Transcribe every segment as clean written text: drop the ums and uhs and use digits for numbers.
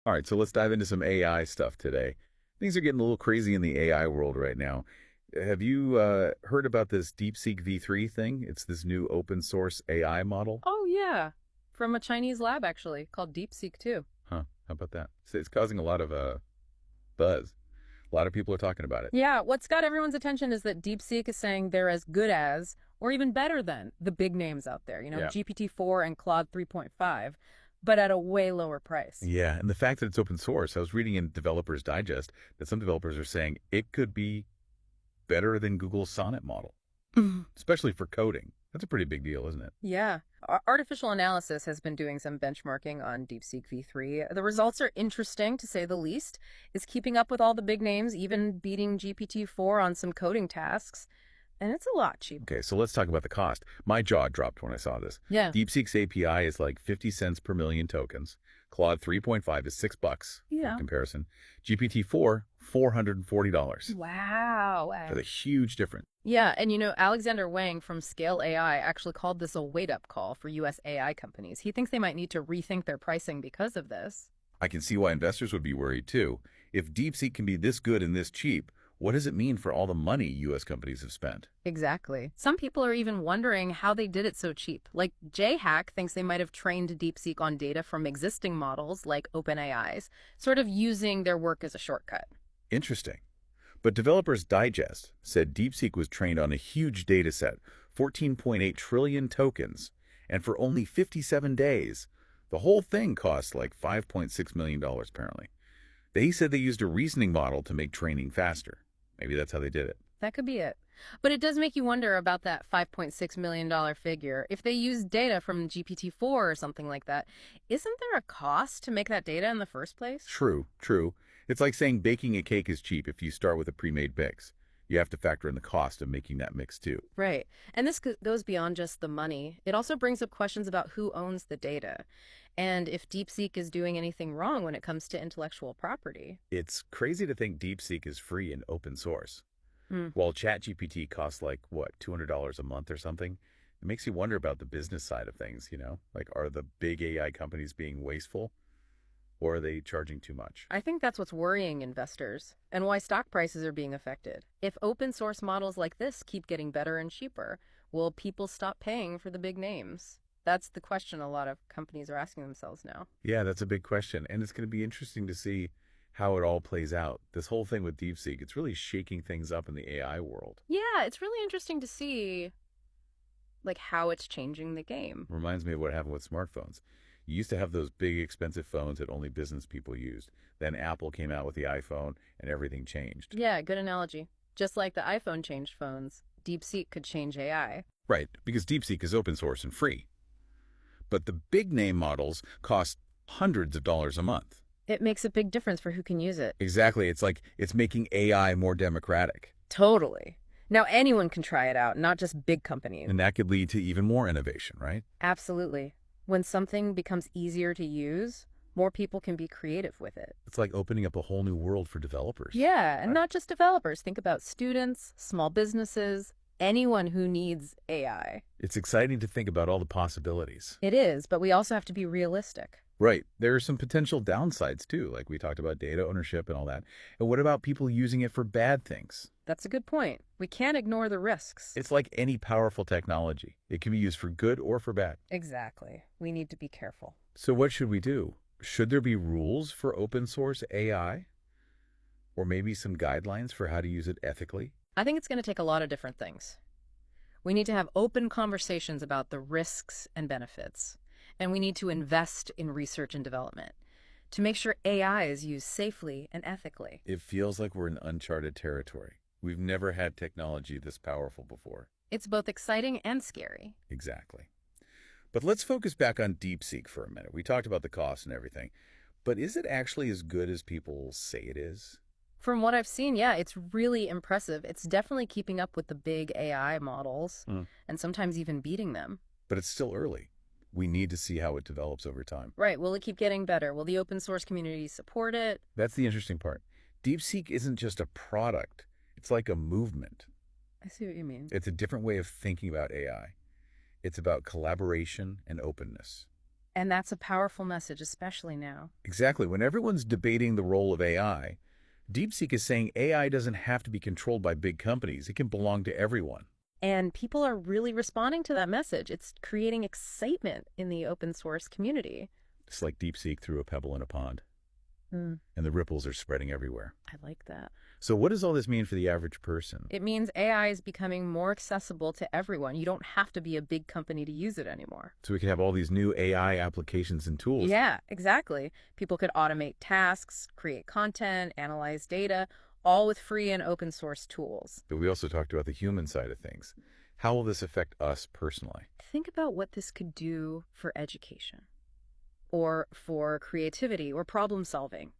All right, so let's dive into some AI stuff today. Things are getting a little crazy in the AI world right now. Have you heard about this DeepSeek V3 thing? It's this new open source AI model. Oh, yeah. From a Chinese lab, actually, called DeepSeek, too. Huh, how about that? So it's causing a lot of buzz. A lot of people are talking about it. Yeah, what's got everyone's attention is that DeepSeek is saying they're as good as, or even better than, the big names out there, Yeah. GPT-4 and Claude 3.5, but at a way lower price. Yeah, and the fact that it's open source, I was reading in Developers Digest that some developers are saying it could be better than Google's Sonnet model, especially for coding. That's a pretty big deal, isn't it? Yeah. Artificial analysis has been doing some benchmarking on DeepSeek v3. The results are interesting, to say the least. It's keeping up with all the big names, even beating GPT-4 on some coding tasks. And it's a lot cheaper. Okay, so let's talk about the cost. My jaw dropped when I saw this. Yeah. DeepSeek's API is like 50 cents per million tokens. Claude 3.5 is $6 for Yeah. comparison. GPT-4, $440. Wow. That's a huge difference. Yeah, and Alexander Wang from Scale AI actually called this a wake-up call for US AI companies. He thinks they might need to rethink their pricing because of this. I can see why investors would be worried too. If DeepSeek can be this good and this cheap, what does it mean for all the money U.S. companies have spent? Exactly. Some people are even wondering how they did it so cheap. Like J-Hack thinks they might have trained DeepSeek on data from existing models like OpenAI's, sort of using their work as a shortcut. Interesting. But Developers Digest said DeepSeek was trained on a huge data set, 14.8 trillion tokens, and for only 57 days. The whole thing cost like $5.6 million, apparently. They said they used a reasoning model to make training faster. Maybe that's how they did it. That could be it. But it does make you wonder about that $5.6 million figure. If they use data from GPT-4 or something like that, isn't there a cost to make that data in the first place? True, true. It's like saying baking a cake is cheap if you start with a pre-made mix. You have to factor in the cost of making that mix too. Right. And this goes beyond just the money. It also brings up questions about who owns the data and if DeepSeek is doing anything wrong when it comes to intellectual property. It's crazy to think DeepSeek is free and open source. Hmm. While ChatGPT costs like, what, $200 a month or something? It makes you wonder about the business side of things, you know? Like, are the big AI companies being wasteful? Or are they charging too much? I think that's what's worrying investors and why stock prices are being affected. If open source models like this keep getting better and cheaper, will people stop paying for the big names? That's the question a lot of companies are asking themselves now. Yeah, that's a big question. And it's going to be interesting to see how it all plays out. This whole thing with DeepSeek, it's really shaking things up in the AI world. Yeah, it's really interesting to see like how it's changing the game. Reminds me of what happened with smartphones. You used to have those big expensive phones that only business people used. Then Apple came out with the iPhone and everything changed. Yeah, good analogy. Just like the iPhone changed phones, DeepSeek could change AI. Right, because DeepSeek is open source and free. But the big name models cost hundreds of dollars a month. It makes a big difference for who can use it. Exactly. It's like it's making AI more democratic. Totally. Now anyone can try it out, not just big companies. And that could lead to even more innovation, right? Absolutely. When something becomes easier to use, more people can be creative with it. It's like opening up a whole new world for developers. Yeah, and not just developers. Think about students, small businesses, anyone who needs AI. It's exciting to think about all the possibilities. It is, but we also have to be realistic. Right. There are some potential downsides too, like we talked about data ownership and all that. And what about people using it for bad things? That's a good point. We can't ignore the risks. It's like any powerful technology. It can be used for good or for bad. Exactly. We need to be careful. So what should we do? Should there be rules for open source AI? Or maybe some guidelines for how to use it ethically? I think it's going to take a lot of different things. We need to have open conversations about the risks and benefits. And we need to invest in research and development to make sure AI is used safely and ethically. It feels like we're in uncharted territory. We've never had technology this powerful before. It's both exciting and scary. Exactly. But let's focus back on DeepSeek for a minute. We talked about the cost and everything. But is it actually as good as people say it is? From what I've seen, yeah, it's really impressive. It's definitely keeping up with the big AI models and sometimes even beating them. But it's still early. We need to see how it develops over time. Right. Will it keep getting better? Will the open source community support it? That's the interesting part. DeepSeek isn't just a product. It's like a movement. I see what you mean. It's a different way of thinking about AI. It's about collaboration and openness. And that's a powerful message, especially now. Exactly. When everyone's debating the role of AI, DeepSeek is saying AI doesn't have to be controlled by big companies. It can belong to everyone. And people are really responding to that message. It's creating excitement in the open source community. It's like DeepSeek threw a pebble in a pond, Hmm, and the ripples are spreading everywhere. I like that. So what does all this mean for the average person? It means AI is becoming more accessible to everyone. You don't have to be a big company to use it anymore. So we could have all these new AI applications and tools. Yeah, exactly. People could automate tasks, create content, analyze data, all with free and open source tools. But we also talked about the human side of things. How will this affect us personally? Think about what this could do for education, or for creativity or problem solving.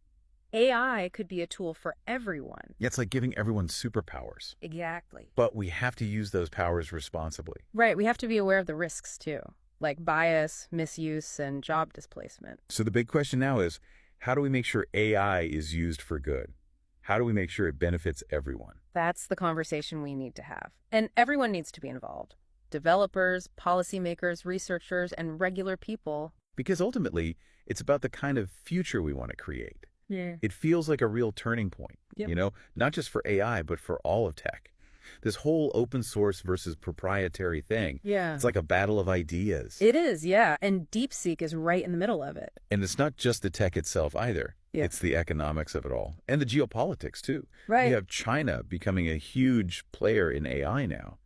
AI could be a tool for everyone. Yeah, it's like giving everyone superpowers. Exactly. But we have to use those powers responsibly. Right, we have to be aware of the risks too, like bias, misuse, and job displacement. So the big question now is, how do we make sure AI is used for good? How do we make sure it benefits everyone? That's the conversation we need to have. And everyone needs to be involved. Developers, policymakers, researchers, and regular people. Because ultimately, it's about the kind of future we want to create. Yeah. It feels like a real turning point, Yep. not just for AI, but for all of tech. This whole open source versus proprietary thing, Yeah. it's like a battle of ideas. It is, yeah. And DeepSeek is right in the middle of it. And it's not just the tech itself either. Yeah. It's the economics of it all. And the geopolitics, too. Right. You have China becoming a huge player in AI now.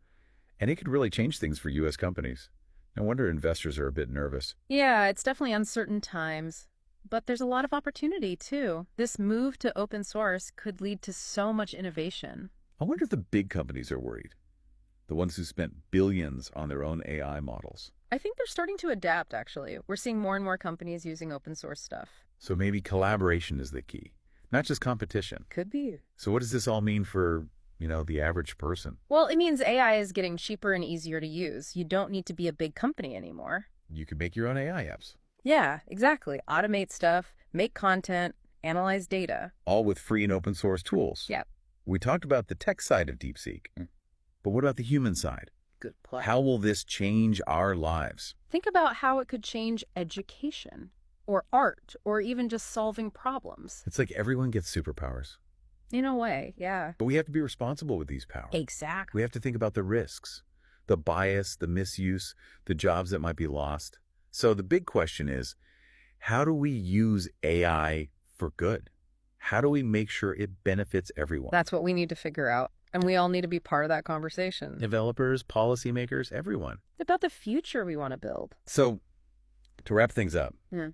And it could really change things for U.S. companies. No wonder investors are a bit nervous. Yeah, it's definitely uncertain times. But there's a lot of opportunity, too. This move to open source could lead to so much innovation. I wonder if the big companies are worried. The ones who spent billions on their own AI models. I think they're starting to adapt, actually. We're seeing more and more companies using open source stuff. So maybe collaboration is the key, not just competition. Could be. So what does this all mean for, the average person? Well, it means AI is getting cheaper and easier to use. You don't need to be a big company anymore. You can make your own AI apps, Yeah, exactly. Automate stuff, make content, analyze data. all with free and open source tools. Yeah. We talked about the tech side of DeepSeek, but what about the human side? Good point. How will this change our lives? Think about how it could change education, or art, or even just solving problems. It's like everyone gets superpowers, In a way, yeah. but we have to be responsible with these powers. Exactly. We have to think about the risks, the bias, the misuse, the jobs that might be lost. So the big question is, how do we use AI for good? How do we make sure it benefits everyone? That's what we need to figure out. And we all need to be part of that conversation. Developers, policymakers, everyone. About the future we want to build. So to wrap things up, Yeah.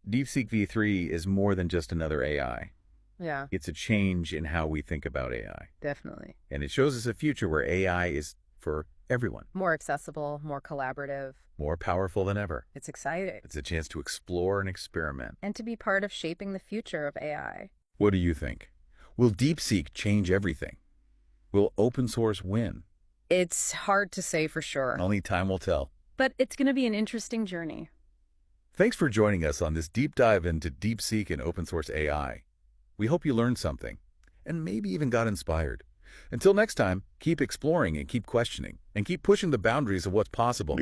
DeepSeek V3 is more than just another AI. Yeah, It's a change in how we think about AI. definitely. And it shows us a future where AI is for everyone, More accessible, more collaborative. more powerful than ever. It's exciting. It's a chance to explore and experiment. And to be part of shaping the future of AI. What do you think? Will DeepSeek change everything? Will open source win? It's hard to say for sure, Only time will tell. but it's going to be an interesting journey. Thanks for joining us on this deep dive into DeepSeek and open source AI. We hope you learned something, and maybe even got inspired. Until next time, keep exploring and keep questioning, and keep pushing the boundaries of what's possible.